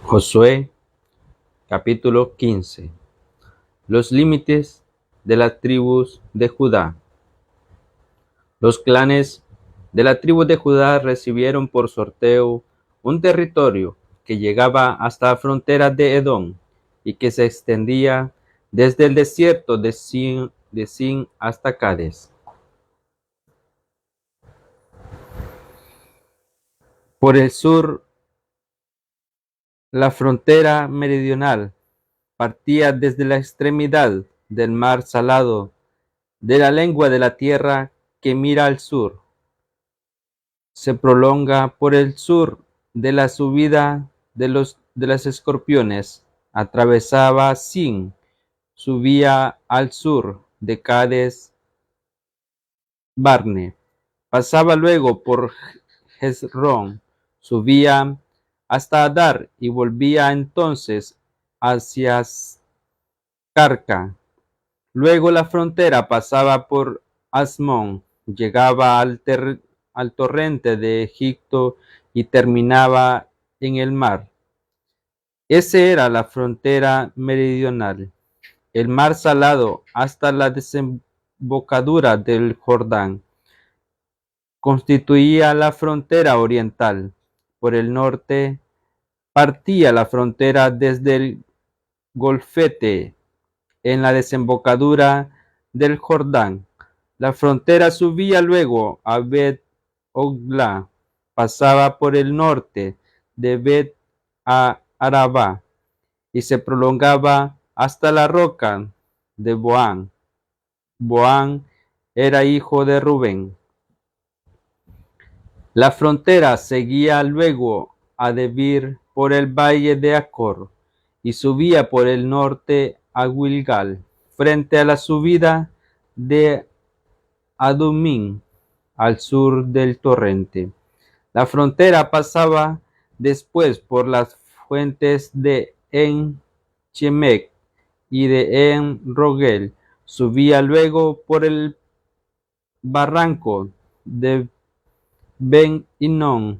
Josué capítulo 15. Los límites de las tribus de Judá. Los clanes de la tribu de Judá recibieron por sorteo un territorio que llegaba hasta la frontera de Edom y que se extendía desde el desierto de Sin hasta Cades. Por el sur, la frontera meridional partía desde la extremidad del mar Salado de la lengua de la tierra que mira al sur. Se prolonga por el sur de la subida de las escorpiones, atravesaba Sin, subía al sur de Cades Barne, pasaba luego por Hezrón, subía hasta Adar y volvía entonces hacia Carca. Luego la frontera pasaba por Asmón, llegaba al torrente de Egipto y terminaba en el mar. Esa era la frontera meridional, el mar Salado hasta la desembocadura del Jordán. Constituía la frontera oriental. Por el norte partía la frontera desde el Golfete en la desembocadura del Jordán. La frontera subía luego a Bet-Ogla, pasaba por el norte de Bet-Araba y se prolongaba hasta la roca de Boán. Boán era hijo de Rubén. La frontera seguía luego a Debir por el valle de Acor y subía por el norte a Gilgal, frente a la subida de Adumín, al sur del torrente. La frontera pasaba después por las fuentes de En-Chemec y de En-Rogel, subía luego por el barranco de Ben-Hinnom,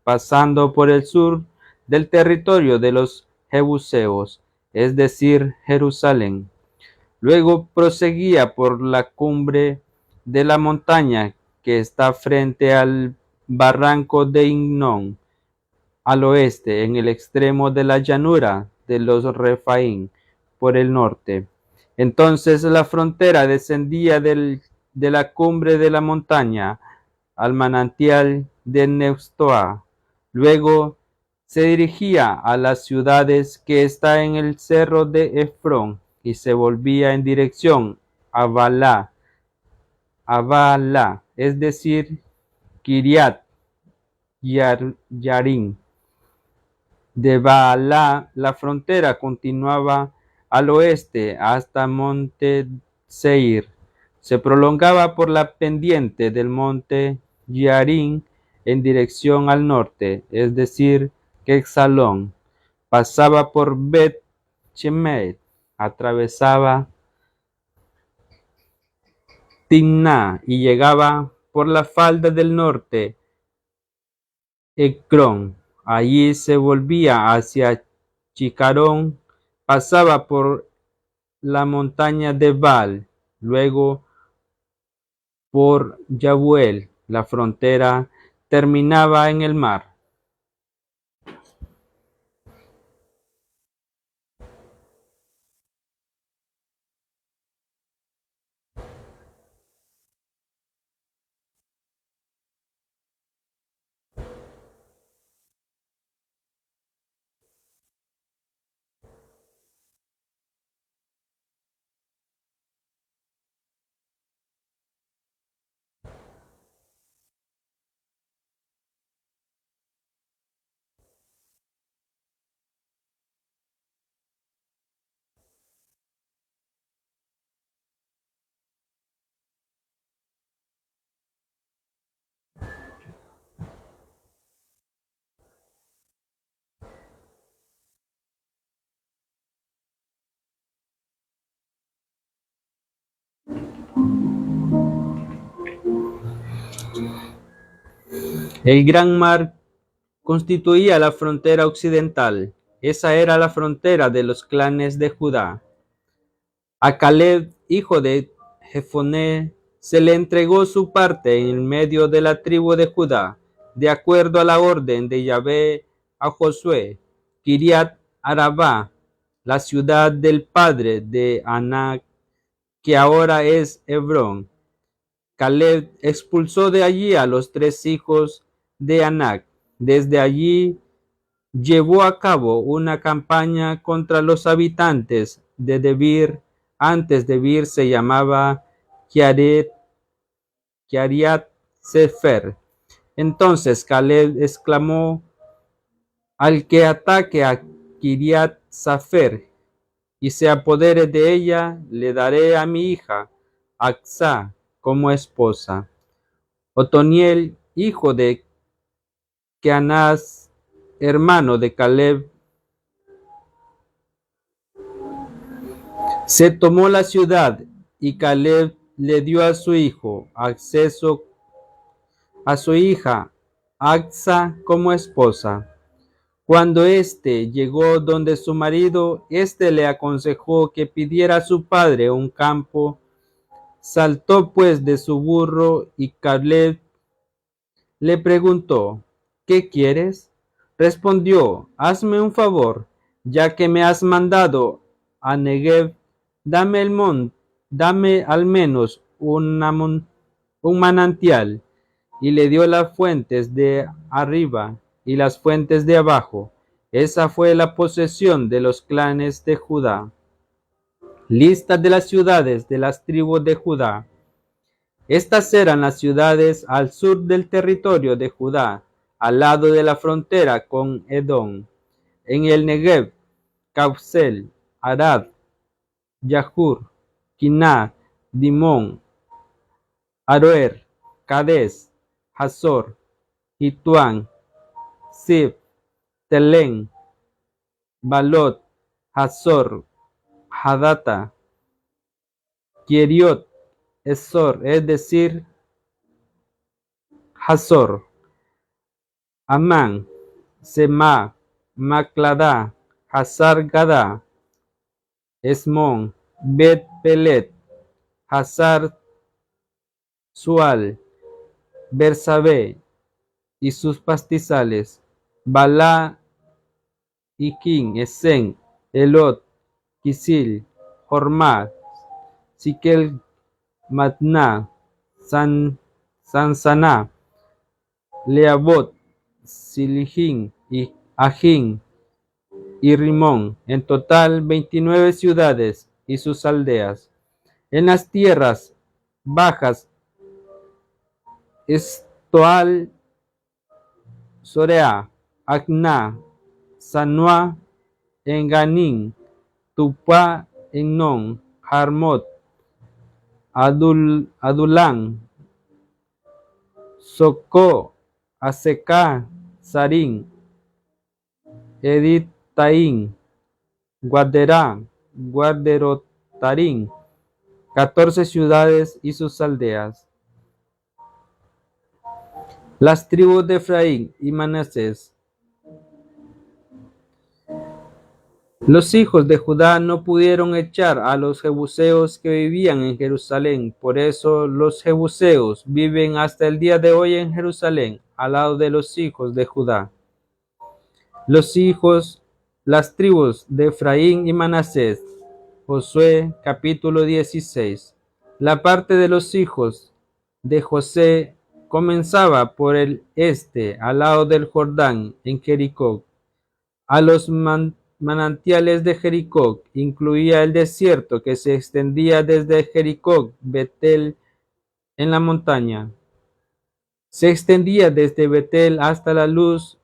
pasando por el sur del territorio de los Jebuseos, es decir, Jerusalén. Luego proseguía por la cumbre de la montaña que está frente al barranco de Hinnom, al oeste, en el extremo de la llanura de los Refaín, por el norte. Entonces la frontera descendía de la cumbre de la montaña al manantial de Neftoa. Luego se dirigía a las ciudades que está en el cerro de Efrón y se volvía en dirección a Bala, es decir, Kiriat Yarim. De Baalá, la frontera continuaba al oeste hasta Monte Seir. Se prolongaba por la pendiente del monte Yarín en dirección al norte, es decir, Quexalón. Pasaba por Bet Shemet, atravesaba Timná y llegaba por la falda del norte, Ecrón. Allí se volvía hacia Chicarón, pasaba por la montaña de Baal, luego por Yabuel. La frontera terminaba en el mar. El gran mar constituía la frontera occidental. Esa era la frontera de los clanes de Judá. A Caleb, hijo de Jefoné, se le entregó su parte en medio de la tribu de Judá, de acuerdo a la orden de Yahvé a Josué. Kiriat Arabá, la ciudad del padre de Anac, que ahora es Hebrón. Caleb expulsó de allí a los 3 hijos de Anac. Desde allí llevó a cabo una campaña contra los habitantes de Debir. Antes Debir se llamaba Kiariat Sefer. Entonces Caleb exclamó: al que ataque a Kiriat Safer y se apodere de ella, le daré a mi hija Acsá como esposa. Otoniel, hijo de Keanás, hermano de Caleb, se tomó la ciudad y Caleb le dio a su hijo acceso a su hija Acsá como esposa. Cuando éste llegó donde su marido, éste le aconsejó que pidiera a su padre un campo. Saltó pues de su burro y Caleb le preguntó: ¿qué quieres? Respondió: hazme un favor, ya que me has mandado a Negev, dame al menos un manantial. Y le dio las fuentes de arriba y las fuentes de abajo. Esa fue la posesión de los clanes de Judá. Lista de las ciudades de las tribus de Judá. Estas eran las ciudades al sur del territorio de Judá, al lado de la frontera con Edom. En el Negev: Causel, Arad, Yahur, Quiná, Dimón, Aroer, Cades, Hazor, Hituán, Sif, Telén, Balot, Hazor, Hadata, Kieriot, Esor, es decir, Hazor, Amán, Semá, Macladá, Hazar Gadá, Esmón, Bet Pelet, Hazar Sual, Bersabé y sus pastizales, Balá, Iquín, Esen, Elot, Quisil, Hormá, Siquel, Matná, Sansaná, Leabot, Silijín y Ajín y Rimón, en total 29 ciudades y sus aldeas. En las tierras bajas: Estoal, Sorea, Acná, Sanua, Enganín, Tupá, Ennon, Jarmot, Adulán, Socó, Aseca, Sarín, Editaín, Guaderá, Guaderotarín, 14 ciudades y sus aldeas. Las tribus de Efraín y Manasés. Los hijos de Judá no pudieron echar a los jebuseos que vivían en Jerusalén. Por eso los jebuseos viven hasta el día de hoy en Jerusalén, al lado de los hijos de Judá. Las tribus de Efraín y Manasés. Josué capítulo 16. La parte de los hijos de José comenzaba por el este, al lado del Jordán, en Jericó. A los manantiales de Jericó incluía el desierto que se extendía desde Jericó, Betel, en la montaña. Se extendía desde Betel hasta Luz,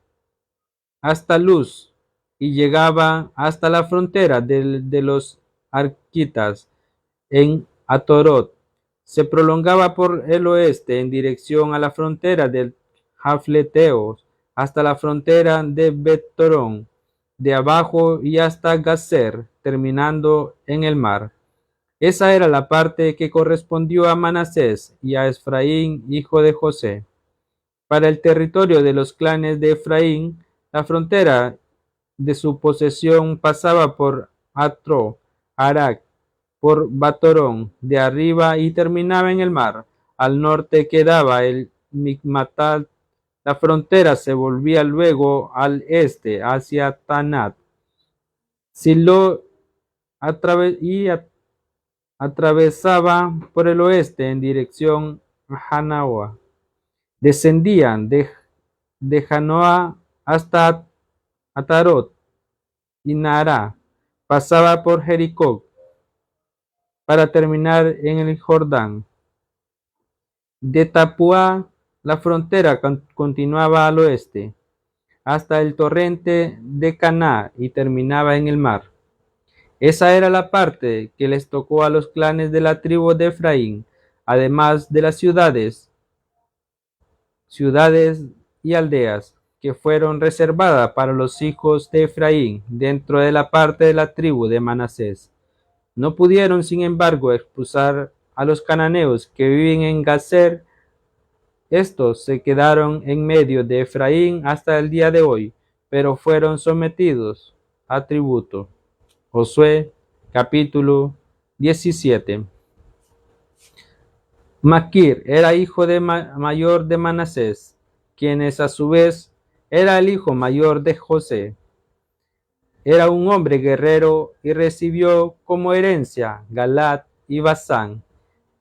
y llegaba hasta la frontera de los arquitas en Atorot. Se prolongaba por el oeste en dirección a la frontera del Jafleteos hasta la frontera de Bet-torón, de abajo y hasta Gazer, terminando en el mar. Esa era la parte que correspondió a Manasés y a Efraín, hijo de José. Para el territorio de los clanes de Efraín, la frontera de su posesión pasaba por Atro, Arak, por Batorón, de arriba y terminaba en el mar. Al norte quedaba el Micmatat. La frontera se volvía luego al este, hacia Tanat. Silo atravesaba por el oeste en dirección a Hanaoa. Descendían de Janoa hasta Atarot y Nara. Pasaba por Jericó para terminar en el Jordán. De Tapúa, la frontera continuaba al oeste, hasta el torrente de Caná y terminaba en el mar. Esa era la parte que les tocó a los clanes de la tribu de Efraín, además de las ciudades y aldeas que fueron reservadas para los hijos de Efraín dentro de la parte de la tribu de Manasés. No pudieron, sin embargo, expulsar a los cananeos que viven en Gazer. Estos se quedaron en medio de Efraín hasta el día de hoy, pero fueron sometidos a tributo. Josué capítulo 17. Maquir era hijo mayor de Manasés, quienes a su vez era el hijo mayor de José. Era un hombre guerrero y recibió como herencia Galat y Basán.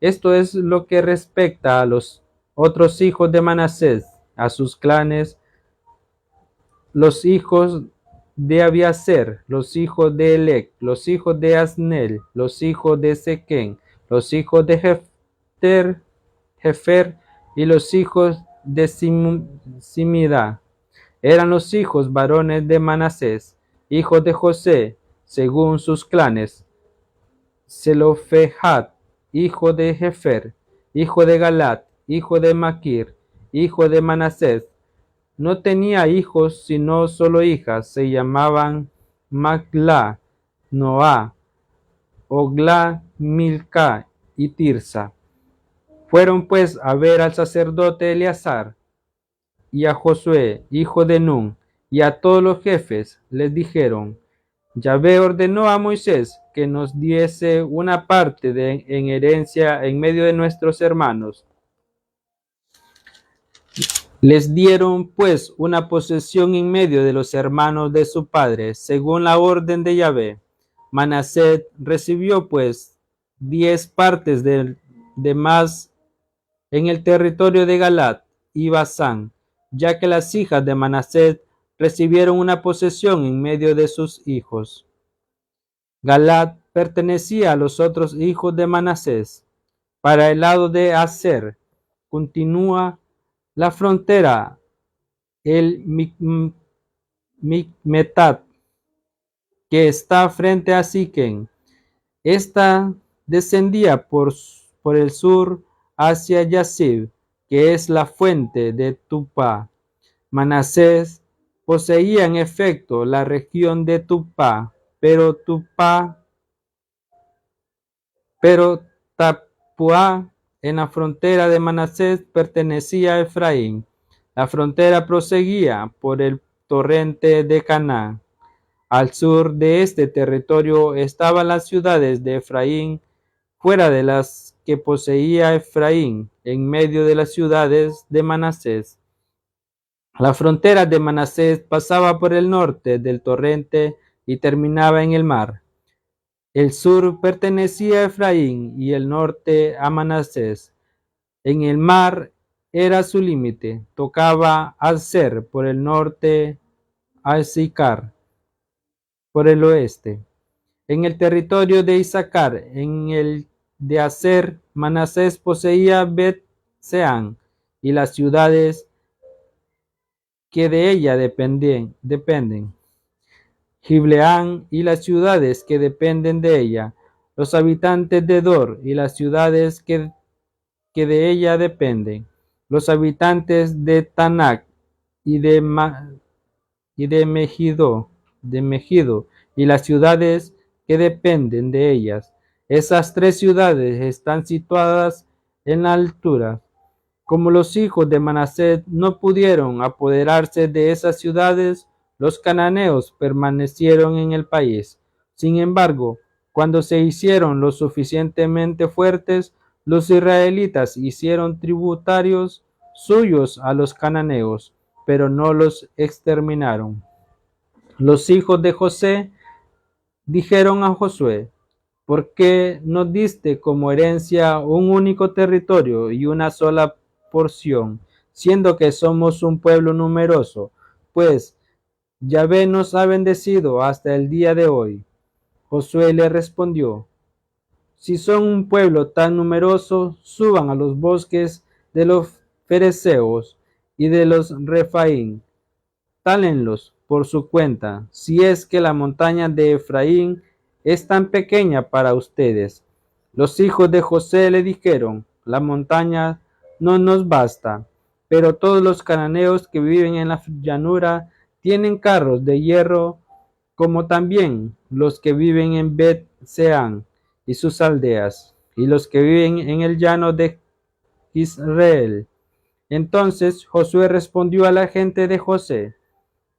Esto es lo que respecta a los otros hijos de Manasés, a sus clanes, los hijos de Abiaser, los hijos de Elec, los hijos de Asnel, los hijos de Sequén, los hijos de Jefer y los hijos de Simida. Eran los hijos varones de Manasés, hijos de José, según sus clanes. Zelofehad, hijo de Jefer, hijo de Galat, hijo de Maquir, hijo de Manasés. No tenía hijos, sino solo hijas. Se llamaban Magla, Noá, Ogla, Milca y Tirsa. Fueron pues a ver al sacerdote Eleazar y a Josué, hijo de Nun, y a todos los jefes. Les dijeron: Yahvé ordenó a Moisés que nos diese una parte en herencia en medio de nuestros hermanos. Les dieron pues una posesión en medio de los hermanos de su padre, según la orden de Yahvé. Manasés recibió pues 10 partes de más en el territorio de Galat y Basán, ya que las hijas de Manasés recibieron una posesión en medio de sus hijos. Galat pertenecía a los otros hijos de Manasés. Para el lado de Aser continúa la frontera el Micmetat, que está frente a Siquén. Esta descendía por el sur hacia Yazib, que es la fuente de Tupá. Manasés poseía en efecto la región de Tupá, pero Tapuá en la frontera de Manasés pertenecía a Efraín. La frontera proseguía por el torrente de Caná. Al sur de este territorio estaban las ciudades de Efraín, fuera de las que poseía Efraín, en medio de las ciudades de Manasés. La frontera de Manasés pasaba por el norte del torrente y terminaba en el mar. El sur pertenecía a Efraín y el norte a Manasés. En el mar era su límite. Tocaba Aser por el norte, a Sicar por el oeste. En el territorio de Isaacar, en el de Aser, Manasés poseía Bet-Seán y las ciudades que de ella dependen. Gibleán y las ciudades que dependen de ella, los habitantes de Dor y las ciudades que de ella dependen, los habitantes de Tanac y de Megido y las ciudades que dependen de ellas. Esas 3 ciudades están situadas en la altura. Como los hijos de Manasés no pudieron apoderarse de esas ciudades, los cananeos permanecieron en el país. Sin embargo, cuando se hicieron lo suficientemente fuertes, los israelitas hicieron tributarios suyos a los cananeos, pero no los exterminaron. Los hijos de José dijeron a Josué: ¿por qué nos diste como herencia un único territorio y una sola porción, siendo que somos un pueblo numeroso? Pues Yahvé nos ha bendecido hasta el día de hoy. Josué le respondió: si son un pueblo tan numeroso, suban a los bosques de los fereceos y de los Refaín, tálenlos por su cuenta, si es que la montaña de Efraín es tan pequeña para ustedes. Los hijos de José le dijeron: la montaña no nos basta, pero todos los cananeos que viven en la llanura tienen carros de hierro, como también los que viven en Bet-Seán y sus aldeas, y los que viven en el llano de Israel. Entonces Josué respondió a la gente de José: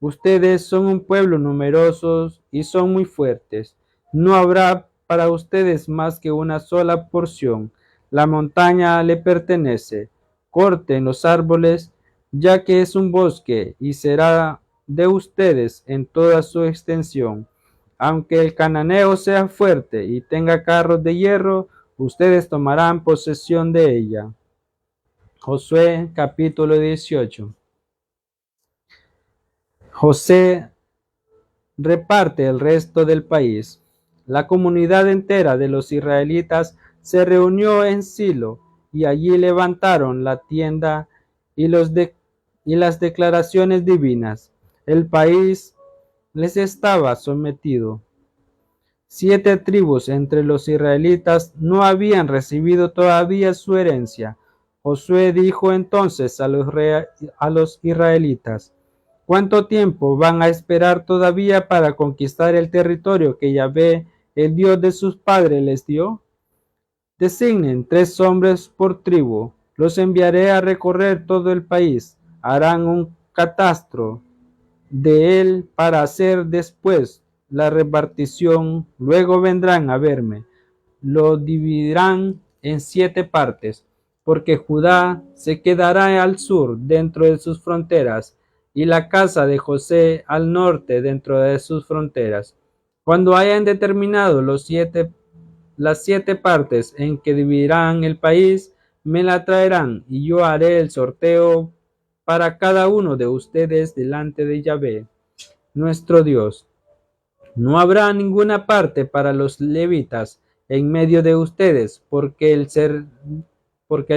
ustedes son un pueblo numeroso y son muy fuertes. No habrá para ustedes más que una sola porción. La montaña le pertenece. Corten los árboles, ya que es un bosque, y será de ustedes en toda su extensión. Aunque el cananeo sea fuerte y tenga carros de hierro, ustedes tomarán posesión de ella. Josué capítulo 18. José reparte el resto del país. La comunidad entera de los israelitas se reunió en Silo y allí levantaron la tienda y las declaraciones divinas. El país les estaba sometido. 7 tribus entre los israelitas no habían recibido todavía su herencia. Josué dijo entonces a los israelitas: ¿cuánto tiempo van a esperar todavía para conquistar el territorio que Yahvé, el Dios de sus padres, les dio? Designen 3 hombres por tribu. Los enviaré a recorrer todo el país. Harán un catastro de él para hacer después la repartición. Luego vendrán a verme. Lo dividirán en 7 partes, porque Judá se quedará al sur dentro de sus fronteras, y la casa de José al norte dentro de sus fronteras. Cuando hayan determinado las 7 partes en que dividirán el país, me la traerán, y yo haré el sorteo para cada uno de ustedes delante de Yahvé, nuestro Dios. No habrá ninguna parte para los levitas en medio de ustedes, porque el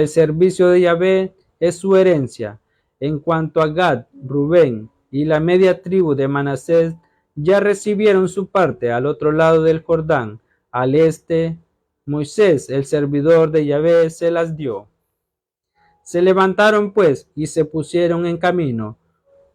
servicio de Yahvé es su herencia. En cuanto a Gad, Rubén y la media tribu de Manasés, ya recibieron su parte al otro lado del Jordán, al este. Moisés, el servidor de Yahvé, se las dio. Se levantaron pues y se pusieron en camino.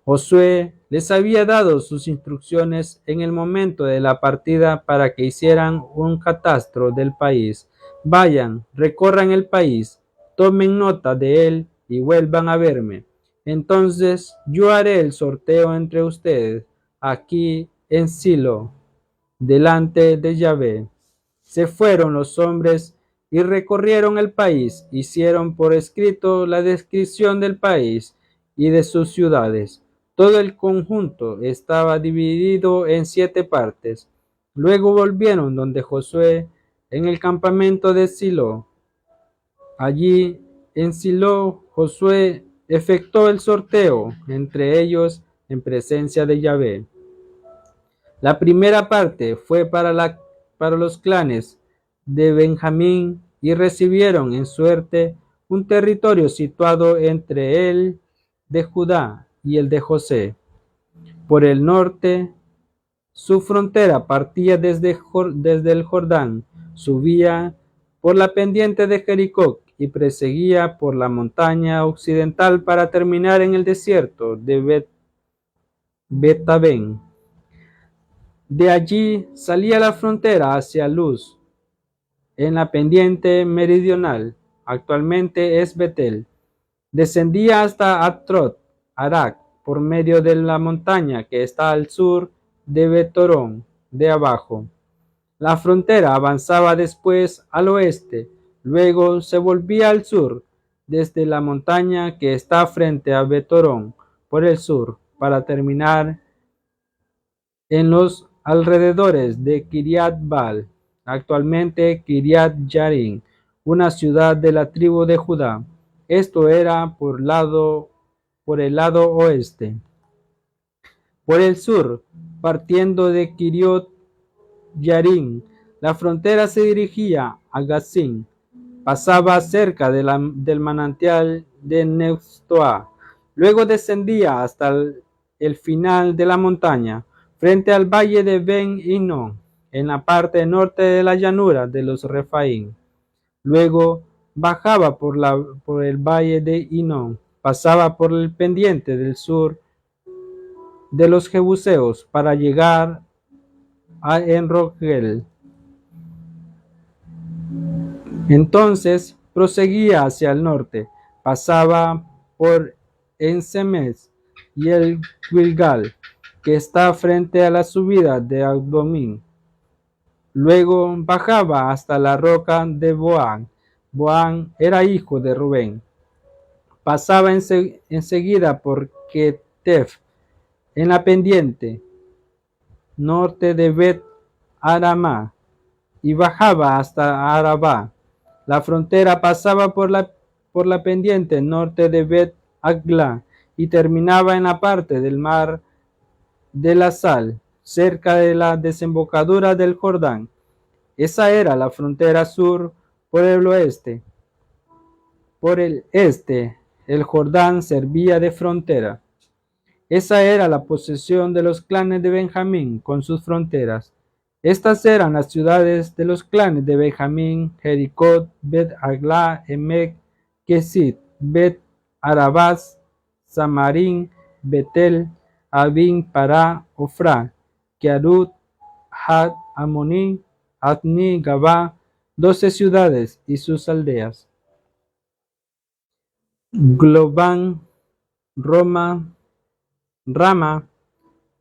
Josué les había dado sus instrucciones en el momento de la partida para que hicieran un catastro del país. Vayan, recorran el país, tomen nota de él y vuelvan a verme. Entonces yo haré el sorteo entre ustedes aquí en Silo, delante de Yahvé. Se fueron los hombres y recorrieron el país, hicieron por escrito la descripción del país y de sus ciudades. Todo el conjunto estaba dividido en 7 partes. Luego volvieron donde Josué en el campamento de Silo. Allí en Silo Josué efectuó el sorteo entre ellos en presencia de Yahvé. La primera parte fue para los clanes de Benjamín y recibieron en suerte un territorio situado entre el de Judá y el de José. Por el norte, su frontera partía desde el Jordán, subía por la pendiente de Jericó y proseguía por la montaña occidental para terminar en el desierto de Betabén. De allí salía la frontera hacia Luz, en la pendiente meridional, actualmente es Betel. Descendía hasta Atrot, Arak, por medio de la montaña que está al sur de Betorón, de abajo. La frontera avanzaba después al oeste, luego se volvía al sur, desde la montaña que está frente a Betorón, por el sur, para terminar en los alrededores de Kiriat Baal, actualmente Kiriat Yarim, una ciudad de la tribu de Judá. Esto era por el lado oeste. Por el sur, partiendo de Kiriot Yarim, la frontera se dirigía a Gazim, pasaba cerca del manantial de Neftoa, luego descendía hasta el final de la montaña, frente al valle de Ben Hinnom, en la parte norte de la llanura de los Refaim. Luego bajaba por el valle de Hinnom, pasaba por el pendiente del sur de los Jebuseos para llegar a Enrogel. Entonces proseguía hacia el norte, pasaba por Ensemes y el Gilgal, que está frente a la subida de Abdomín. Luego bajaba hasta la roca de Boán. Boán era hijo de Rubén. Pasaba enseguida por Ketef, en la pendiente norte de Bet Aramá, y bajaba hasta Arabá. La frontera pasaba por la pendiente norte de Bet Agla y terminaba en la parte del mar de la Sal, cerca de la desembocadura del Jordán. Esa era la frontera sur por el oeste. Por el este, el Jordán servía de frontera. Esa era la posesión de los clanes de Benjamín con sus fronteras. Estas eran las ciudades de los clanes de Benjamín: Jericot, Bet Agla, Emek, Kesit, Bet Arabás, Samarín, Betel, Abín, Pará, Ofra, Kearut, Had, Amoní, Adni, Gabá, 12 ciudades y sus aldeas. Globán, Rama,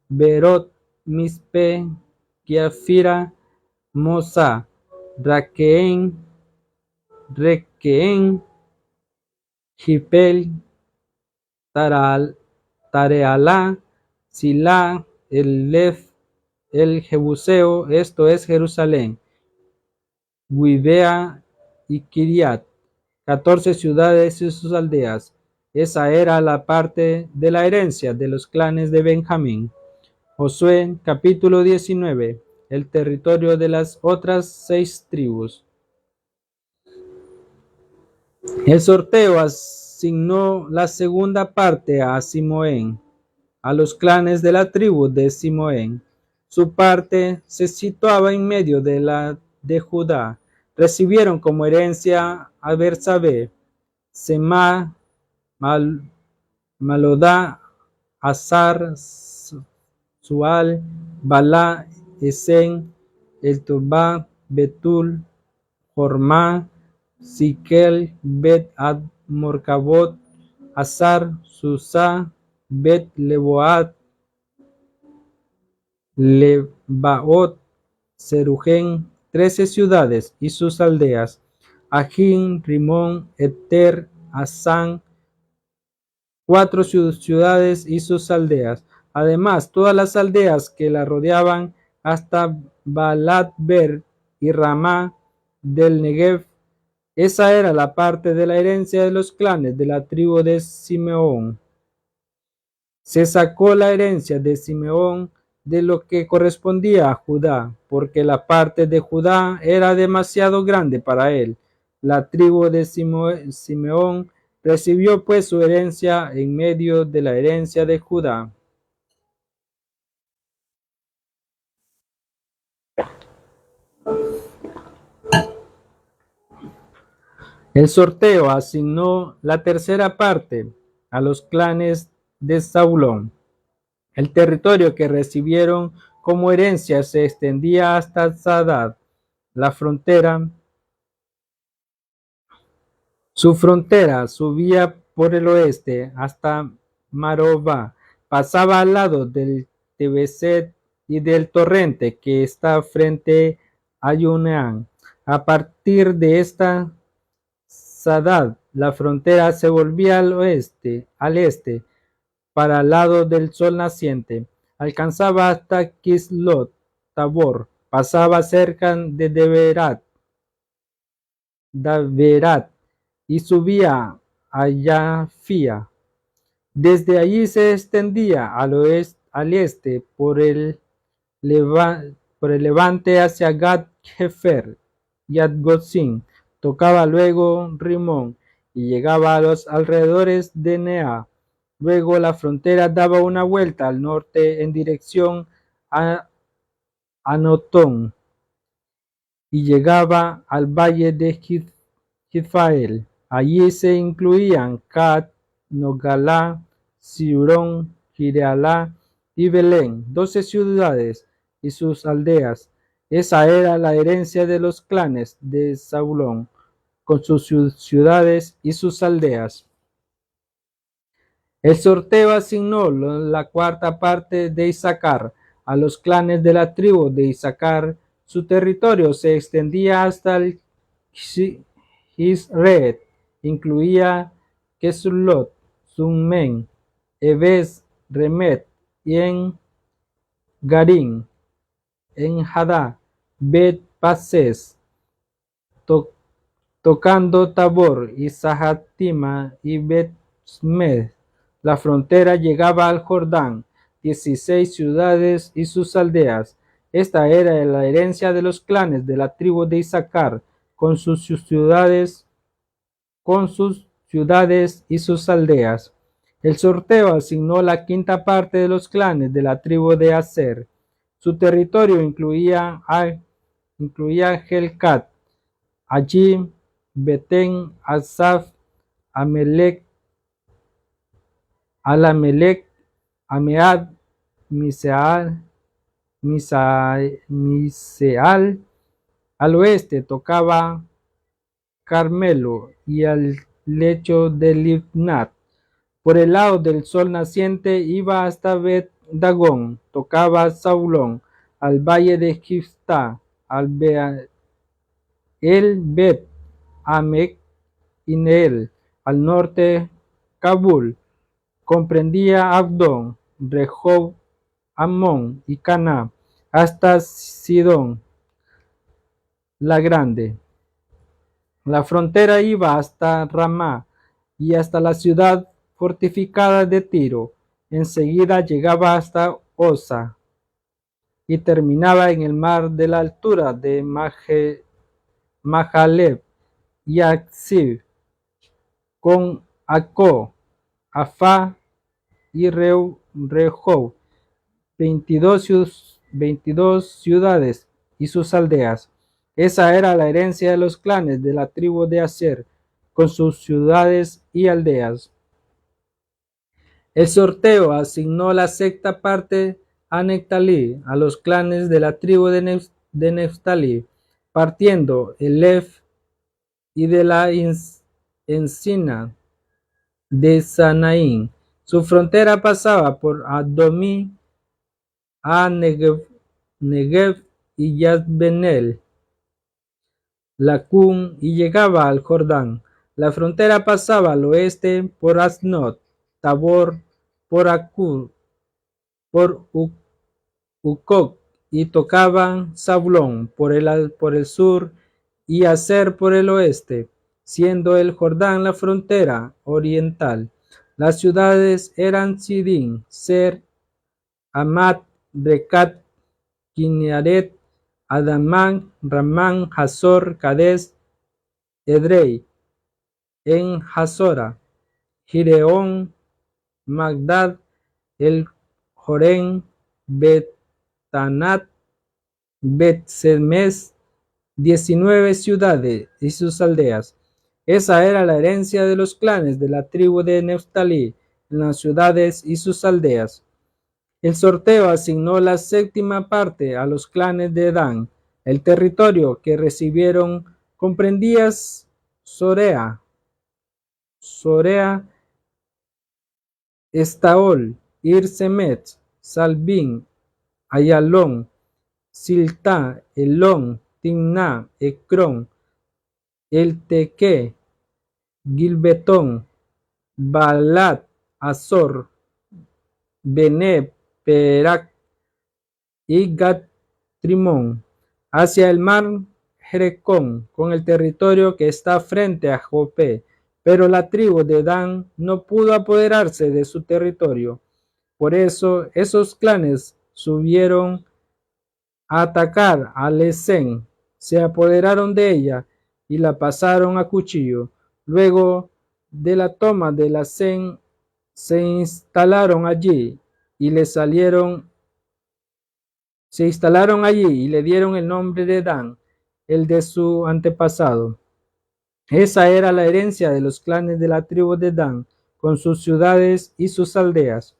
Berot, Mispe, Kiafira, Mosa, Requeen, Jipel, Tarealá, Silá, el Lef, el Jebuseo, esto es Jerusalén, Guibea y Kiriat, 14 ciudades y sus aldeas. Esa era la parte de la herencia de los clanes de Benjamín. Josué capítulo 19, el territorio de las otras 6 tribus. El sorteo asignó la segunda parte a Simoén, a los clanes de la tribu de Simoén. Su parte se situaba en medio de la de Judá. Recibieron como herencia a Bersabé, Semá, Malodá, Azar, Sual, Balá, Esen, El Tobá, Betul, Jormá, Siquel, Bet Ad Morcabot, Azar, Susá, Bet Leboat, Lebaot, Serugén, 13 ciudades y sus aldeas, Ajín, Rimón, Eter, Asán, 4 ciudades y sus aldeas. Además, todas las aldeas que la rodeaban hasta Balat-Ber y Ramá del Negev. Esa era la parte de la herencia de los clanes de la tribu de Simeón. Se sacó la herencia de Simeón de lo que correspondía a Judá, porque la parte de Judá era demasiado grande para él. La tribu de Simeón recibió pues su herencia en medio de la herencia de Judá. El sorteo asignó la tercera parte a los clanes de Zabulón. El territorio que recibieron como herencia se extendía hasta Zadad, la frontera. Su frontera subía por el oeste hasta Marova. Pasaba al lado del Tebeset y del torrente que está frente a Yunean. A partir de esta Sadad, la frontera se volvía al este, para el lado del sol naciente. Alcanzaba hasta Kislot Tabor, pasaba cerca de Daverat y subía a Yafia. Desde allí se extendía al este por el levante hacia Gad Hefer y Adgotzin. Tocaba luego Rimón y llegaba a los alrededores de Nea. Luego la frontera daba una vuelta al norte en dirección a Anotón y llegaba al valle de Gidfael. Allí se incluían Cat, Nogalá, Sirón, Girealá y Belén, 12 ciudades y sus aldeas. Esa era la herencia de los clanes de Zabulón, con sus ciudades y sus aldeas. El sorteo asignó la cuarta parte de Issacar a los clanes de la tribu de Issacar. Su territorio se extendía hasta el Jizreet, incluía Kesulot, Summen, Ebes, Remet y en Garín, en Hadá, Bet Pases, tocando Tabor y Sahatima y Bet Smed. La frontera llegaba al Jordán, 16 ciudades y sus aldeas. Esta era la herencia de los clanes de la tribu de Issacar, con sus ciudades y sus aldeas. El sorteo asignó la quinta parte de los clanes de la tribu de Aser. Su territorio incluía Helcat, Ajim, Betén, Asaf, Amelec, Alamelec, Amead, Miseal. Al oeste tocaba Carmelo y al lecho de Libnat. Por el lado del sol naciente iba hasta Bet Dagón, tocaba Saulón, al valle de Giftá, el Bet Amek y Neel, al norte Kabul, comprendía Abdón, Rehob, Amón y Caná, hasta Sidón la Grande. La frontera iba hasta Ramá y hasta la ciudad fortificada de Tiro. Enseguida llegaba hasta Osa y terminaba en el mar de la altura de Mahaleb y Aksib, con Acó, Afá y Rehob, 22 ciudades y sus aldeas. Esa era la herencia de los clanes de la tribu de Aser, con sus ciudades y aldeas. El sorteo asignó la sexta parte a Neftalí, a los clanes de la tribu de Neftalí, partiendo Elef y de la encina de Sanaín. Su frontera pasaba por Adomí, a Negev y Yadbenel, Lacún y llegaba al Jordán. La frontera pasaba al oeste por Asnot, Tabor, por Acur, por Ucoc y tocaban Zabulón por el sur y Aser por el oeste, siendo el Jordán la frontera oriental. Las ciudades eran Sidín, Ser, Amat, Recat, Kinnearet, Adamán, Ramán, Hazor, Cades, Edrei, en Hazora, Gireón, Magdad, el Jorén, Betanat, Bet-Semes, 19 ciudades y sus aldeas. Esa era la herencia de los clanes de la tribu de Neftalí, en las ciudades y sus aldeas. El sorteo asignó la séptima parte a los clanes de Dan. El territorio que recibieron comprendía Sorea, Estaol, Irsemet, Salbín, Ayalón, Siltá, Elón, Timná, Ecrón, Elteque, Gilbetón, Balat, Azor, Bené, Perac y Gat-Trimón, hacia el mar Jerecón, con el territorio que está frente a Jope. Pero la tribu de Dan no pudo apoderarse de su territorio. Por eso esos clanes subieron a atacar a Lesén, se apoderaron de ella y la pasaron a cuchillo. Luego de la toma de Lesén, se instalaron allí y le dieron el nombre de Dan, el de su antepasado. Esa era la herencia de los clanes de la tribu de Dan, con sus ciudades y sus aldeas.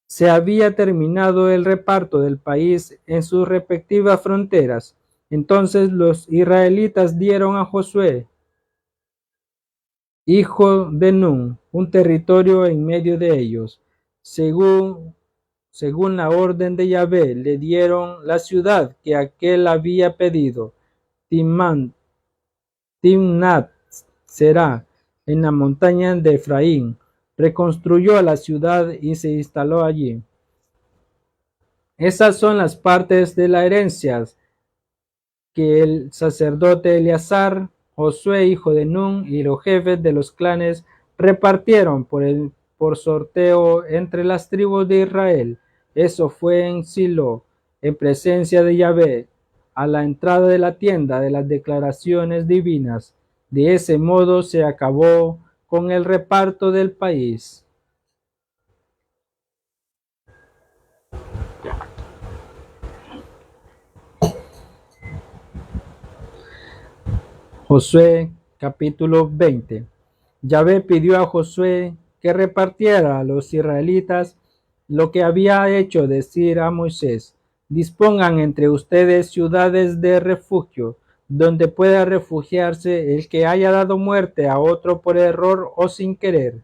Se había terminado el reparto del país en sus respectivas fronteras. Entonces los israelitas dieron a Josué, hijo de Nun, un territorio en medio de ellos. Según la orden de Yahvé, le dieron la ciudad que aquél había pedido, Timnat Será, en la montaña de Efraín. Reconstruyó la ciudad y se instaló allí. Esas son las partes de la herencia que el sacerdote Eleazar, Josué hijo de Nun y los jefes de los clanes repartieron por sorteo entre las tribus de Israel. Eso fue en Silo, en presencia de Yahvé, a la entrada de la tienda de las declaraciones divinas. De ese modo se acabó con el reparto del país. Josué capítulo 20. Yahvé pidió a Josué que repartiera a los israelitas lo que había hecho decir a Moisés: dispongan entre ustedes ciudades de refugio, donde pueda refugiarse el que haya dado muerte a otro por error o sin querer.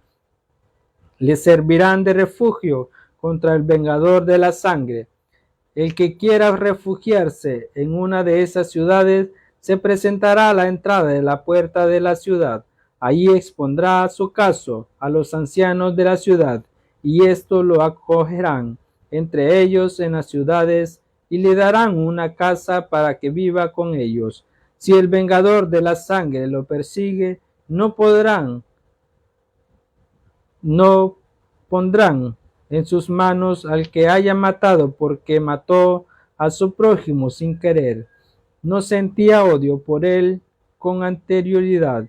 Les servirán de refugio contra el vengador de la sangre. El que quiera refugiarse en una de esas ciudades se presentará a la entrada de la puerta de la ciudad. Allí expondrá su caso a los ancianos de la ciudad, y esto lo acogerán entre ellos en las ciudades y le darán una casa para que viva con ellos. Si el vengador de la sangre lo persigue, no pondrán en sus manos al que haya matado, porque mató a su prójimo sin querer. No sentía odio por él con anterioridad.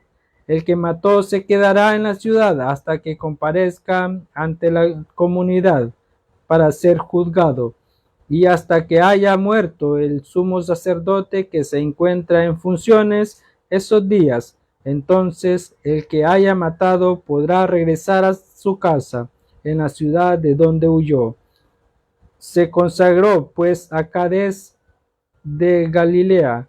El que mató se quedará en la ciudad hasta que comparezca ante la comunidad para ser juzgado, y hasta que haya muerto el sumo sacerdote que se encuentra en funciones esos días. Entonces el que haya matado podrá regresar a su casa en la ciudad de donde huyó. Se consagró pues a Cades de Galilea,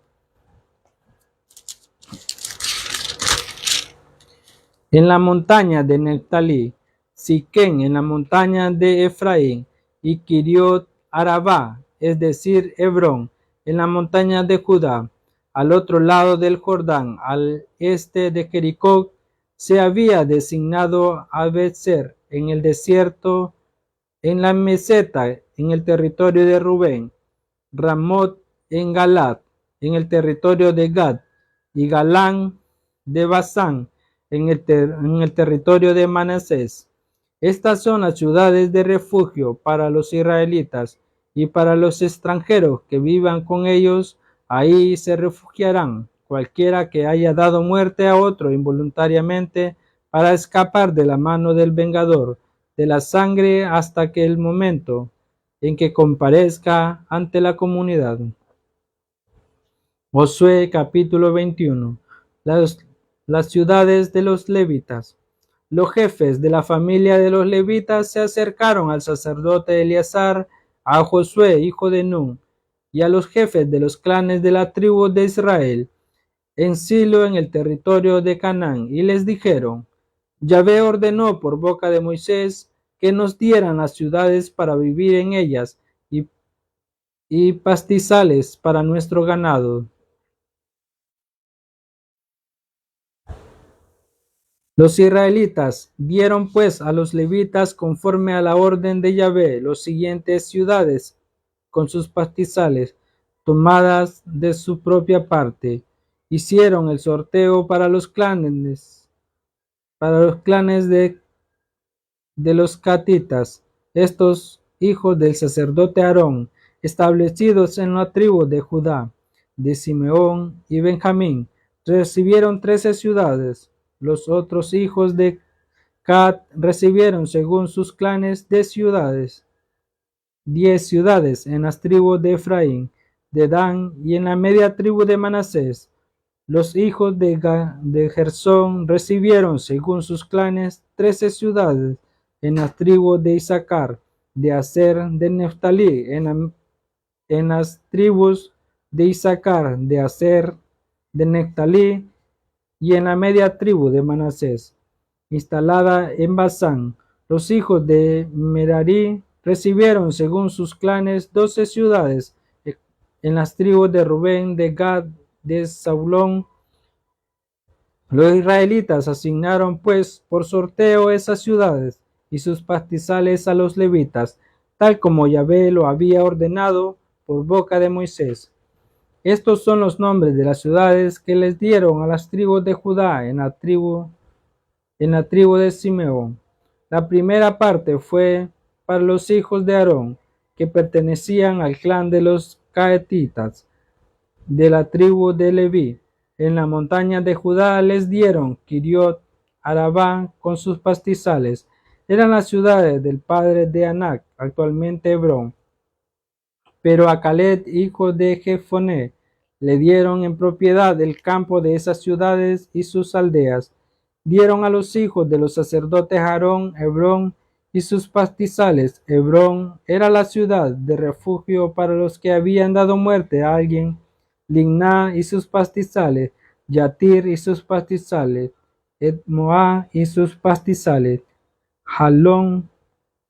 en la montaña de Neftalí, Siquén en la montaña de Efraín, y Kiriot Arabá, es decir, Hebrón, en la montaña de Judá, al otro lado del Jordán, al este de Jericó. Se había designado a Bezer en el desierto, en la meseta, en el territorio de Rubén, Ramot en Galat, en el territorio de Gad, y Galán de Basán, en el territorio de Manasés. Estas son las ciudades de refugio para los israelitas, y para los extranjeros que vivan con ellos, ahí se refugiarán cualquiera que haya dado muerte a otro involuntariamente para escapar de la mano del vengador de la sangre hasta que el momento en que comparezca ante la comunidad. Josué capítulo 21. Las ciudades de los levitas. Los jefes de la familia de los levitas se acercaron al sacerdote Eleazar, a Josué hijo de Nun, y a los jefes de los clanes de la tribu de Israel, en Silo, en el territorio de Canaán, y les dijeron: Yahvé ordenó por boca de Moisés que nos dieran las ciudades para vivir en ellas y pastizales para nuestro ganado. Los israelitas dieron pues a los levitas conforme a la orden de Yahvé los siguientes ciudades con sus pastizales tomadas de su propia parte. Hicieron el sorteo para los clanes de los catitas, estos hijos del sacerdote Aarón, establecidos en la tribu de Judá, de Simeón y Benjamín, recibieron 13 ciudades. Los otros hijos de Gad recibieron según sus clanes 10 ciudades en las tribus de Efraín, de Dan y en la media tribu de Manasés. Los hijos de Gersón recibieron según sus clanes 13 ciudades en las tribus de Isaacar, de Aser, de Neftalí, en las tribus de Isaacar, de Aser, de Neftalí y en la media tribu de Manasés, instalada en Basán. Los hijos de Merari recibieron según sus clanes 12 ciudades en las tribus de Rubén, de Gad, de Zabulón. Los israelitas asignaron pues por sorteo esas ciudades y sus pastizales a los levitas, tal como Yahvé lo había ordenado por boca de Moisés. Estos son los nombres de las ciudades que les dieron a las tribus de Judá en la tribu de Simeón. La primera parte fue para los hijos de Aarón, que pertenecían al clan de los caetitas, de la tribu de Leví. En la montaña de Judá les dieron Kiriot Arabá con sus pastizales. Eran las ciudades del padre de Anac, actualmente Hebrón. Pero a Caleb, hijo de Jefoné, le dieron en propiedad el campo de esas ciudades y sus aldeas. Dieron a los hijos de los sacerdotes Aarón, Hebrón y sus pastizales. Hebrón era la ciudad de refugio para los que habían dado muerte a alguien. Limná y sus pastizales, Yatir y sus pastizales, Etmoá y sus pastizales,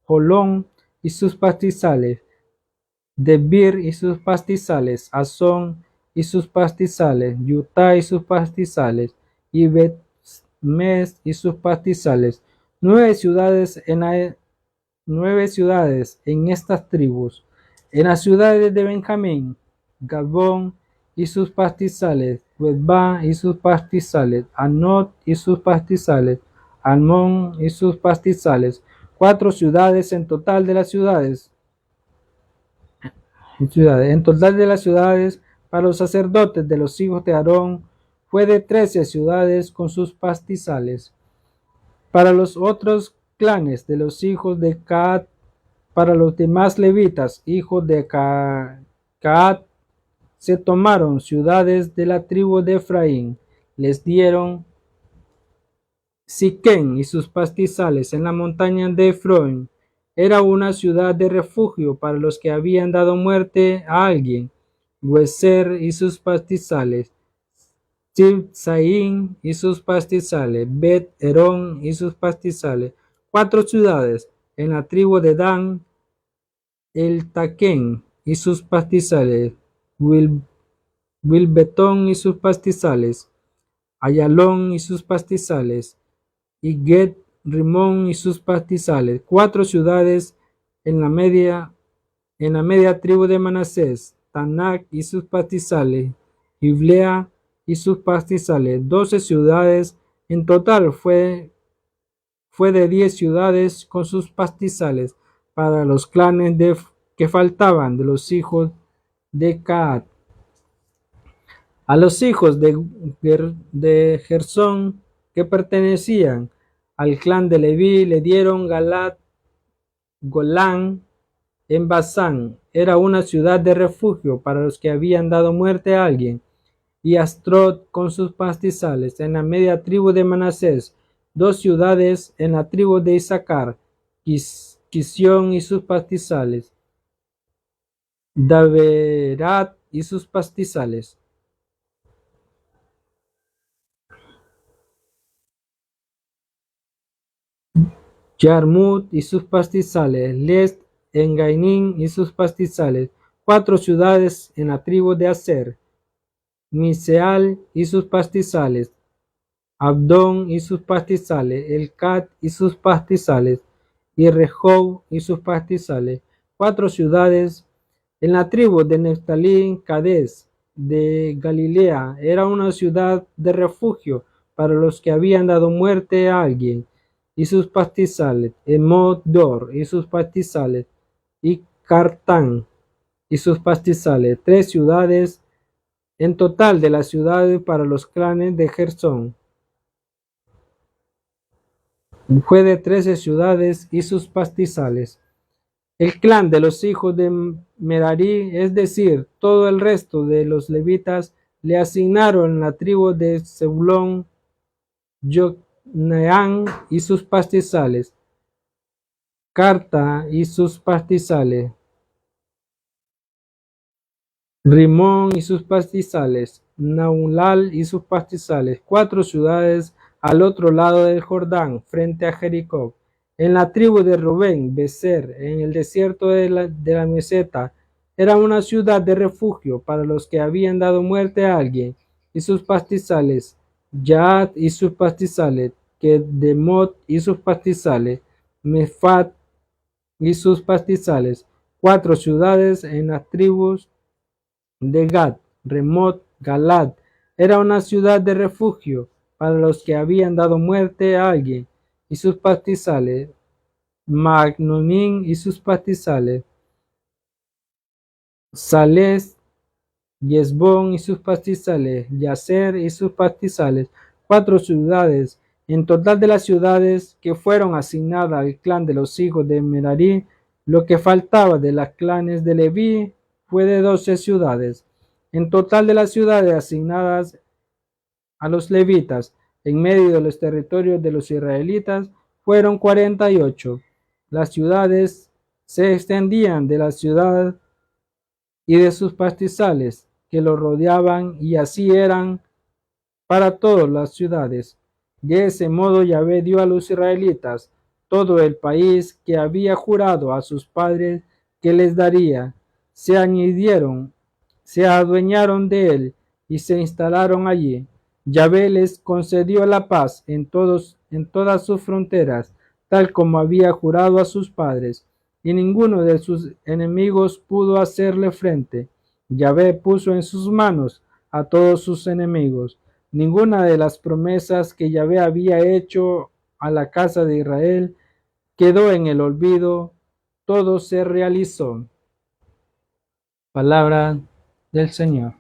Jolón y sus pastizales, Debir y sus pastizales, Azón y sus pastizales, Yutá y sus pastizales, y Bet-Mes y sus pastizales. 9 ciudades en estas tribus. En las ciudades de Benjamín, Gabón y sus pastizales, Huedbá y sus pastizales, Anot y sus pastizales, Almón y sus pastizales. 4 ciudades en total de las ciudades. En total de las ciudades para los sacerdotes de los hijos de Aarón fue de 13 ciudades con sus pastizales. Para los otros clanes de los hijos de Caat, para los demás levitas, hijos de Caat, se tomaron ciudades de la tribu de Efraín. Les dieron Siquén y sus pastizales en la montaña de Efraín. Era una ciudad de refugio para los que habían dado muerte a alguien. Hueser y sus pastizales, Tzibzaín y sus pastizales, Bet Herón y sus pastizales. 4 ciudades en la tribu de Dan, El Taquén y sus pastizales, Wilbetón y sus pastizales, Ayalón y sus pastizales, y Get Rimón y sus pastizales. 4 ciudades en la media tribu de Manasés, Tanac y sus pastizales, Giblea y sus pastizales. 12 ciudades en total fue de 10 ciudades con sus pastizales para los clanes que faltaban de los hijos de Caat. A los hijos de Gersón que pertenecían al clan de Leví le dieron Golán en Basán. Era una ciudad de refugio para los que habían dado muerte a alguien. Y Astrot con sus pastizales en la media tribu de Manasés. 2 ciudades en la tribu de Isaacar, Quisión y sus pastizales, Daverat y sus pastizales. Yarmut y sus pastizales, Lest en Gainín y sus pastizales, 4 ciudades en la tribu de Aser, Miseal y sus pastizales, Abdón y sus pastizales, Elcat y sus pastizales, y Rehob y sus pastizales, 4 ciudades en la tribu de Neftalí. Cades de Galilea era una ciudad de refugio para los que habían dado muerte a alguien, y sus pastizales, Emot Dor y sus pastizales, y Cartán y sus pastizales, 3 ciudades en total de las ciudades para los clanes de Gersón. Fue de 13 ciudades y sus pastizales. El clan de los hijos de Merari, es decir, todo el resto de los levitas, le asignaron la tribu de Zebulón, Yocneán y sus pastizales, Carta y sus pastizales, Rimón y sus pastizales, Naulal y sus pastizales, 4 ciudades al otro lado del Jordán, frente a Jericó. En la tribu de Rubén, Becer, en el desierto de la meseta, era una ciudad de refugio para los que habían dado muerte a alguien, y sus pastizales, Yaat y sus pastizales, Kedemot y sus pastizales, Mefat y sus pastizales, 4 ciudades en las tribus de Gad. Remot Galad era una ciudad de refugio para los que habían dado muerte a alguien, y sus pastizales, Magnonín y sus pastizales, Sales, Yesbón y sus pastizales, Yacer y sus pastizales, 4 ciudades. En total de las ciudades que fueron asignadas al clan de los hijos de Merari, lo que faltaba de las clanes de Leví fue de 12 ciudades. En total de las ciudades asignadas a los levitas en medio de los territorios de los israelitas fueron 48. Las ciudades se extendían de la ciudad y de sus pastizales que lo rodeaban, y así eran para todas las ciudades. De ese modo Yahvé dio a los israelitas todo el país que había jurado a sus padres que les daría. Se añadieron, se adueñaron de él y se instalaron allí. Yahvé les concedió la paz en todas sus fronteras, tal como había jurado a sus padres, y ninguno de sus enemigos pudo hacerle frente. Yahvé puso en sus manos a todos sus enemigos. Ninguna de las promesas que Yahvé había hecho a la casa de Israel quedó en el olvido, todo se realizó. Palabra del Señor.